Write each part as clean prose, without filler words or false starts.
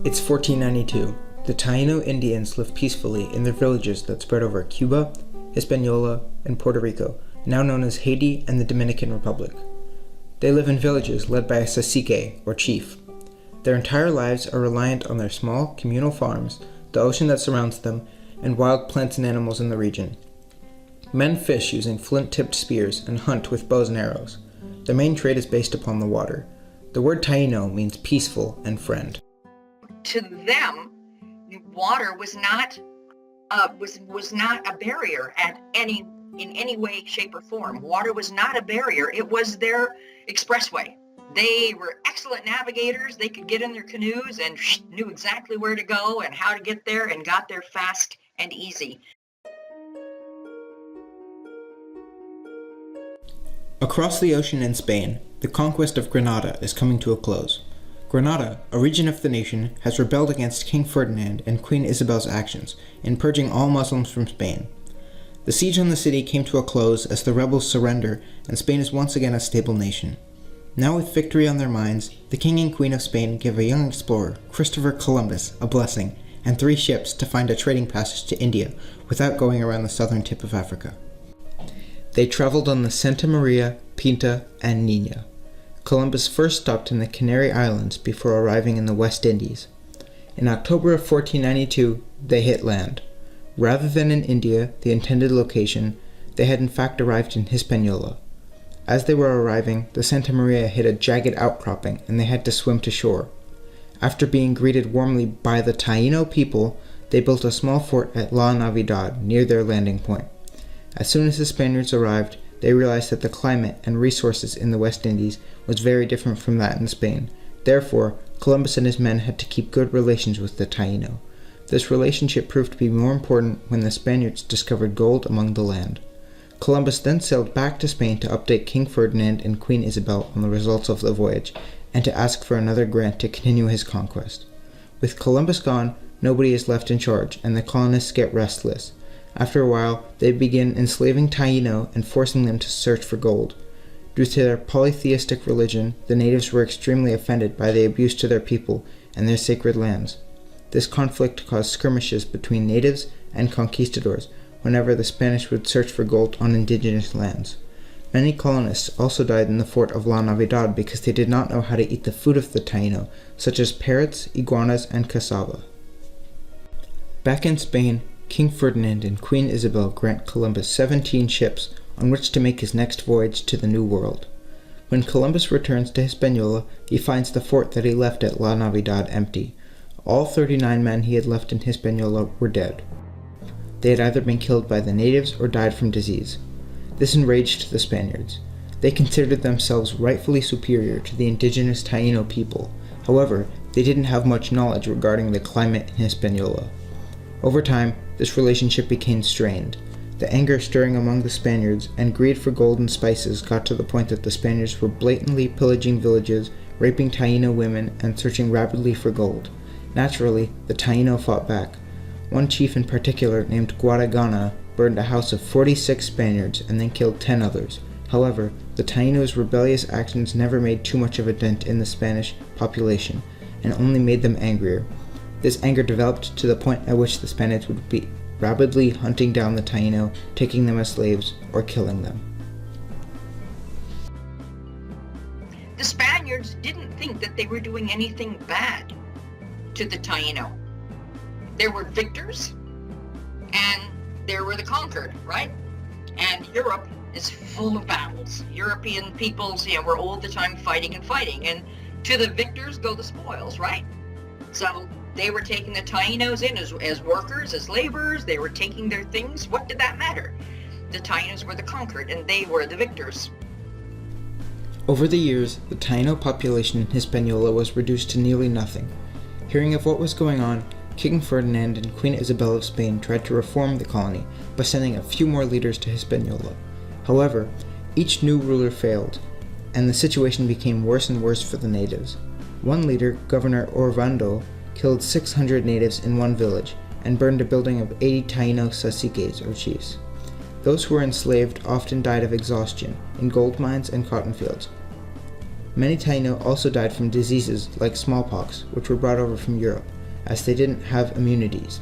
It's 1492. The Taino Indians live peacefully in their villages that spread over Cuba, Hispaniola, and Puerto Rico, now known as Haiti and the Dominican Republic. They live in villages led by a cacique, or chief. Their entire lives are reliant on their small, communal farms, the ocean that surrounds them, and wild plants and animals in the region. Men fish using flint-tipped spears and hunt with bows and arrows. Their main trade is based upon the water. The word Taino means peaceful and friend. To them, water was not a barrier in any way, shape, or form. Water was not a barrier. It was their expressway. They were excellent navigators. They could get in their canoes and knew exactly where to go and how to get there, and got there fast and easy. Across the ocean in Spain, the conquest of Granada is coming to a close. Granada, a region of the nation, has rebelled against King Ferdinand and Queen Isabel's actions in purging all Muslims from Spain. The siege on the city came to a close as the rebels surrender, and Spain is once again a stable nation. Now with victory on their minds, the King and Queen of Spain give a young explorer, Christopher Columbus, a blessing, and 3 ships to find a trading passage to India without going around the southern tip of Africa. They traveled on the Santa Maria, Pinta, and Nina. Columbus first stopped in the Canary Islands before arriving in the West Indies. In October of 1492, they hit land. Rather than in India, the intended location, they had in fact arrived in Hispaniola. As they were arriving, the Santa Maria hit a jagged outcropping and they had to swim to shore. After being greeted warmly by the Taino people, they built a small fort at La Navidad near their landing point. As soon as the Spaniards arrived, they realized that the climate and resources in the West Indies was very different from that in Spain. Therefore, Columbus and his men had to keep good relations with the Taino. This relationship proved to be more important when the Spaniards discovered gold among the land. Columbus then sailed back to Spain to update King Ferdinand and Queen Isabel on the results of the voyage, and to ask for another grant to continue his conquest. With Columbus gone, nobody is left in charge, and the colonists get restless. After a while, they begin enslaving Taino and forcing them to search for gold. Due to their polytheistic religion, the natives were extremely offended by the abuse to their people and their sacred lands. This conflict caused skirmishes between natives and conquistadors whenever the Spanish would search for gold on indigenous lands. Many colonists also died in the fort of La Navidad because they did not know how to eat the food of the Taino, such as parrots, iguanas, and cassava. Back in Spain, King Ferdinand and Queen Isabel grant Columbus 17 ships on which to make his next voyage to the New World. When Columbus returns to Hispaniola, he finds the fort that he left at La Navidad empty. All 39 men he had left in Hispaniola were dead. They had either been killed by the natives or died from disease. This enraged the Spaniards. They considered themselves rightfully superior to the indigenous Taino people. However, they didn't have much knowledge regarding the climate in Hispaniola. Over time, this relationship became strained. The anger stirring among the Spaniards and greed for gold and spices got to the point that the Spaniards were blatantly pillaging villages, raping Taino women, and searching rapidly for gold. Naturally, the Taino fought back. One chief in particular, named Guaragana, burned a house of 46 Spaniards and then killed 10 others. However, the Taino's rebellious actions never made too much of a dent in the Spanish population, and only made them angrier. This anger developed to the point at which the Spaniards would be rapidly hunting down the Taino, taking them as slaves, or killing them. The Spaniards didn't think that they were doing anything bad to the Taino. There were victors, and there were the conquered, right? And Europe is full of battles. European peoples, were all the time fighting, and to the victors go the spoils, right? So they were taking the Tainos in as workers, as laborers. They were taking their things. What did that matter? The Tainos were the conquered, and they were the victors. Over the years, the Taino population in Hispaniola was reduced to nearly nothing. Hearing of what was going on, King Ferdinand and Queen Isabel of Spain tried to reform the colony by sending a few more leaders to Hispaniola. However, each new ruler failed, and the situation became worse and worse for the natives. One leader, Governor Orvando, killed 600 natives in one village and burned a building of 80 Taino caciques, or chiefs. Those who were enslaved often died of exhaustion in gold mines and cotton fields. Many Taino also died from diseases like smallpox, which were brought over from Europe. as they didn't have immunities.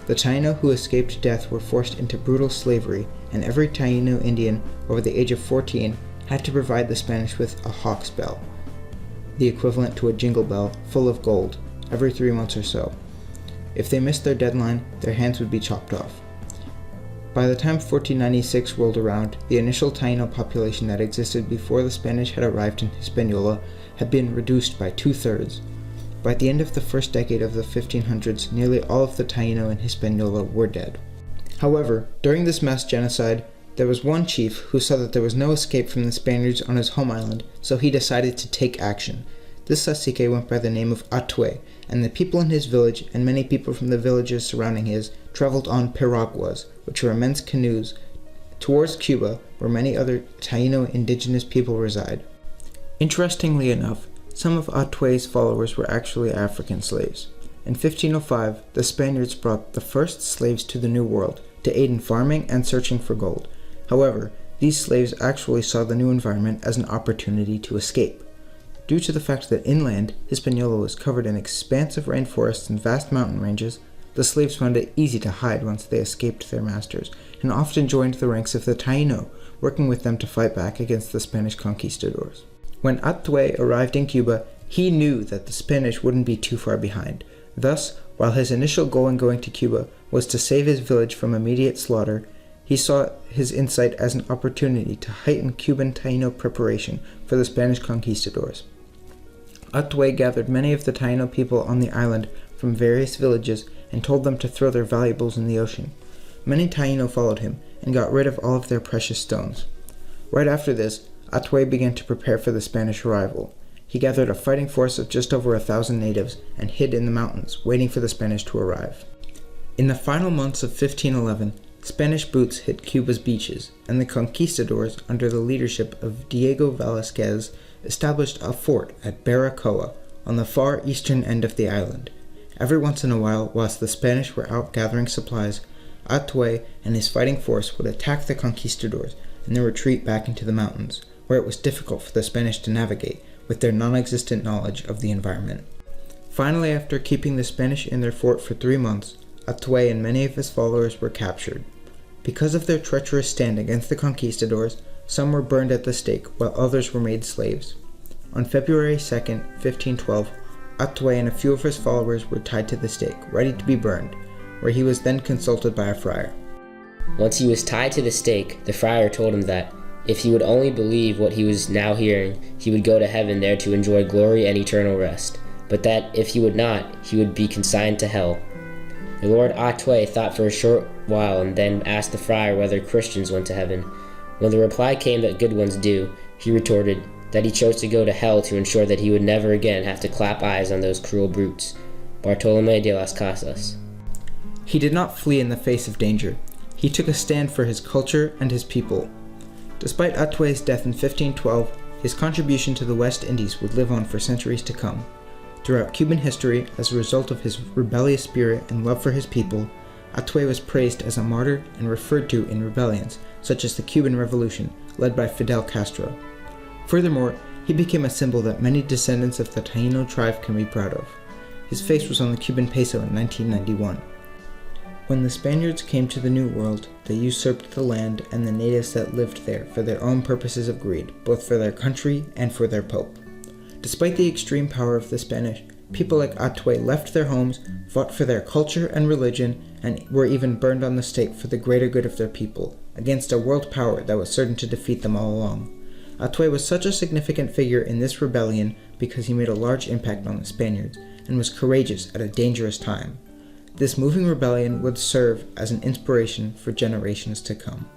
The Taino who escaped death were forced into brutal slavery, and every Taino Indian over the age of 14 had to provide the Spanish with a hawk's bell, the equivalent to a jingle bell full of gold, every 3 months or so. If they missed their deadline, their hands would be chopped off. By the time 1496 rolled around, the initial Taino population that existed before the Spanish had arrived in Hispaniola had been reduced by 2/3. By the end of the first decade of the 1500s, nearly all of the Taino in Hispaniola were dead. However, during this mass genocide, there was one chief who saw that there was no escape from the Spaniards on his home island, so he decided to take action. This cacique went by the name of Atue, and the people in his village, and many people from the villages surrounding his, traveled on piraguas, which are immense canoes, towards Cuba, where many other Taino indigenous people reside. Interestingly enough, some of Atue's followers were actually African slaves. In 1505, the Spaniards brought the first slaves to the New World to aid in farming and searching for gold. However, these slaves actually saw the new environment as an opportunity to escape. Due to the fact that inland, Hispaniola was covered in expansive rainforests and vast mountain ranges, the slaves found it easy to hide once they escaped their masters, and often joined the ranks of the Taino, working with them to fight back against the Spanish conquistadors. When Atue arrived in Cuba, he knew that the Spanish wouldn't be too far behind. Thus, while his initial goal in going to Cuba was to save his village from immediate slaughter, he saw his insight as an opportunity to heighten Cuban Taino preparation for the Spanish conquistadors. Atue gathered many of the Taino people on the island from various villages and told them to throw their valuables in the ocean. Many Taino followed him and got rid of all of their precious stones. Right after this, Atue began to prepare for the Spanish arrival. He gathered a fighting force of just over 1,000 natives and hid in the mountains, waiting for the Spanish to arrive. In the final months of 1511, Spanish boots hit Cuba's beaches, and the conquistadors, under the leadership of Diego Velázquez, established a fort at Baracoa on the far eastern end of the island. Every once in a while, whilst the Spanish were out gathering supplies, Atue and his fighting force would attack the conquistadors and then retreat back into the mountains, where it was difficult for the Spanish to navigate with their non-existent knowledge of the environment. Finally, after keeping the Spanish in their fort for 3 months, Atue and many of his followers were captured. Because of their treacherous stand against the conquistadors, some were burned at the stake, while others were made slaves. On February 2nd, 1512, Atue and a few of his followers were tied to the stake, ready to be burned, where he was then consulted by a friar. Once he was tied to the stake, the friar told him that, if he would only believe what he was now hearing, he would go to heaven there to enjoy glory and eternal rest, but that if he would not, he would be consigned to hell. The Lord Atue thought for a short while and then asked the friar whether Christians went to heaven. When the reply came that good ones do, he retorted that he chose to go to hell to ensure that he would never again have to clap eyes on those cruel brutes. Bartolomé de las Casas. He did not flee in the face of danger. He took a stand for his culture and his people. Despite Atue's death in 1512, his contribution to the West Indies would live on for centuries to come. Throughout Cuban history, as a result of his rebellious spirit and love for his people, Atue was praised as a martyr and referred to in rebellions, such as the Cuban Revolution, led by Fidel Castro. Furthermore, he became a symbol that many descendants of the Taino tribe can be proud of. His face was on the Cuban peso in 1991. When the Spaniards came to the New World, they usurped the land and the natives that lived there for their own purposes of greed, both for their country and for their pope. Despite the extreme power of the Spanish, people like Atue left their homes, fought for their culture and religion, and were even burned on the stake for the greater good of their people, against a world power that was certain to defeat them all along. Atue was such a significant figure in this rebellion because he made a large impact on the Spaniards, and was courageous at a dangerous time. This moving rebellion would serve as an inspiration for generations to come.